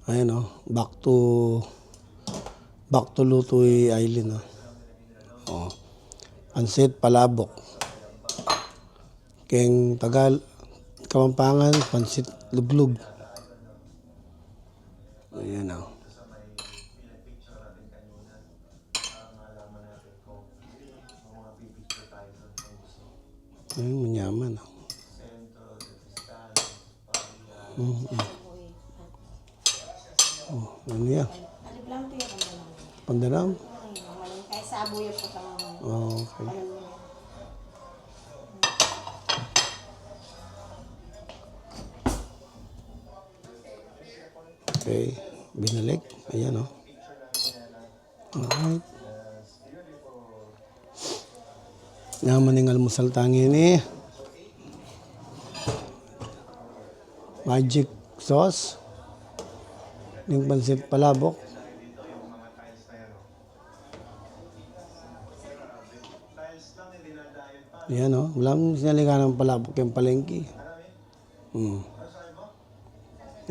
Ayan back to Lutoy Island Pansit palabok. Keng Kapampangan, pansit luglug. Ayan Ayun, manyaman Ano yan? Pandalam? Kaya saboy po tawang. Okay. Okay. Binalik. Ayan Alright. Namaning almusal tangi ni. Magic sauce. Yung pansit palabok. Yan wala mong sinalikan ng palabok yung palengke.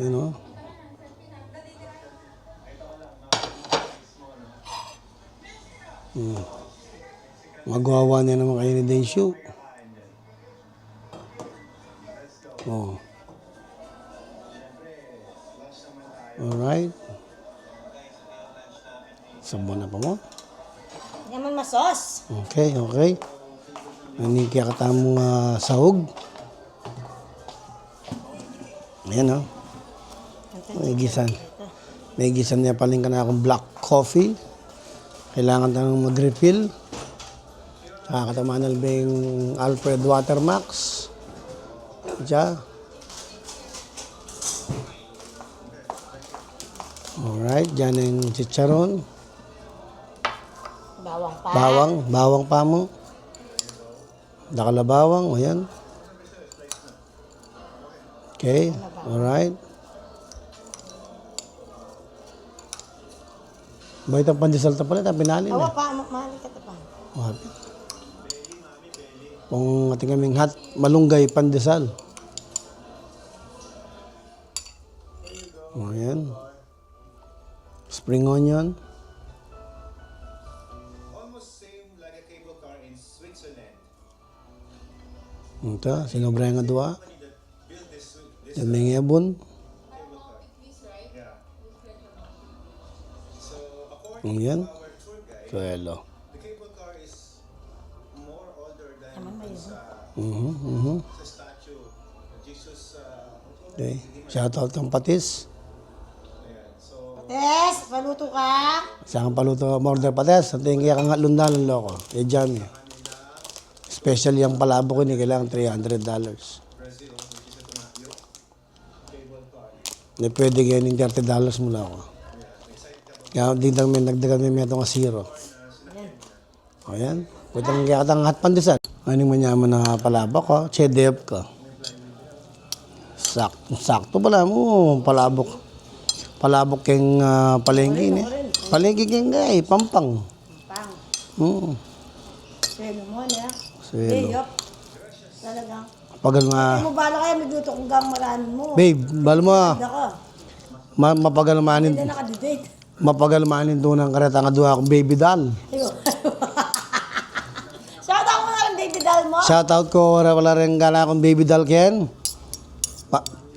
Yan Magawa niya naman kayo ni Denshu. Alright. Sabon na pa mo? Yaman masos. Okay. Ani kaya katamong sahog. Ayan May gisan niya paling ka na akong black coffee. Kailangan tanong mag-refill. Katamaan na yung Alfred Watermax. Diyan. Alright, dyan yung chicharon. Bawang pa mo. Dakalabawang, ayan. Okay, alright. Bakit ang pandesal ta pala, pinalin Awa pa, mahali ka pa. Kung ating kaming malunggay pandesal. Ayan. Spring onion. Almost same like a cable car in Switzerland. Ito, sinobra nga dua. Yan may ngabon. Ayan. Suelo. The cable car is more older than the statue of Jesus. Okay. Shoutout ng patis. Pates, paluto ka. Saan paluto order patis? At yung kaya kang lundan ng loko. Dyan. Special yung palabo ko ni kailangan $300. Hindi pwede ganyan $30 mula ako. Kaya nagdagan may metong zero. Ayan. Pwede kaya katang hot pandesal. Anong manyaman na palabok ko? Chedep ko. Sakto pala mo. Palabok keng palengke ni. Palengke keng pampang. Selo mo niya. Selo. Talagang. Pagal Mo bala kaya magluto kung gamaran mo. Babe, bala mo. Mapagalmanin. Hindi nakadidate. Mapagalmanin doon ang kareta nga duha akong baby doll. Shoutout mo na lang baby doll mo. Shoutout ko wala rin gana akong baby doll ken.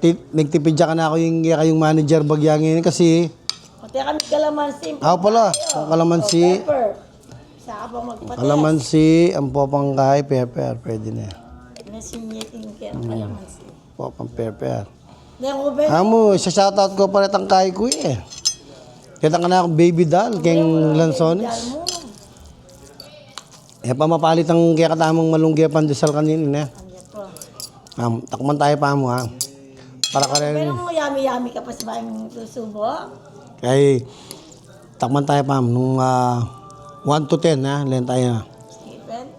Nagtipidya ka na ako yung manager bagyangin kasi Pati kami kalamansi. pala, kalamansi. Pepper. Saka pa magpates. Kalamansi, ang popangkay, pepper, pwede na. Nasinyeting kaya kalamansi. Popang pepper. Ngayon ko Amo, sa shoutout ko palit ang kay ko Kita ka na akong baby doll, keng Lanzones. Pamapalit ang kaya katamang malunggay pandesal kanina. Takman tayo pa mo Para ka rin. Pero mo yummy ka pa sa bayang susubo. Kaya takman tayo pa nung 1 to 10 Len tayo Stephen.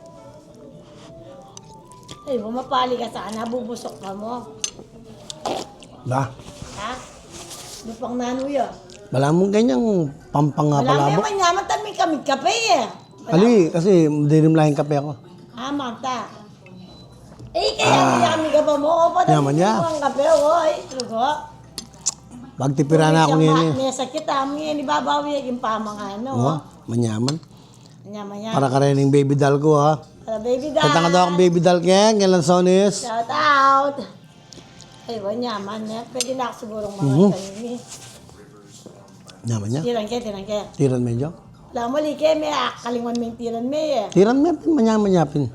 Ay, bumapali ka sana, bubusok ka mo. Ba? Ha? Lupang nanuyo. Wala mong ganyang pampang Wala mo palabok. yung manyaman, taming kami kape Ali, kasi dinim lahing kape ako. Mata. Kaya yummy ka pa mo. O, Yaman niya. ang kape, oy. Trugo. Magtipira na ako ngayon eh. May sakit mo yan, ibabawi yung pamang ano. Oh, manyaman. Manya-manya. Para ka rin yung baby doll ko ha. Para baby doll. Kanta ka daw akong baby doll kaya, kailan sonis. Shout out. Ay, manyaman na. Pwede na ako sigurong mga tanim eh. Naman niya. Tiran ke. Tiran medyo. Wala mo, like, may akalingon mo yung tiran mo eh. Tiran mo, manyaman yapin.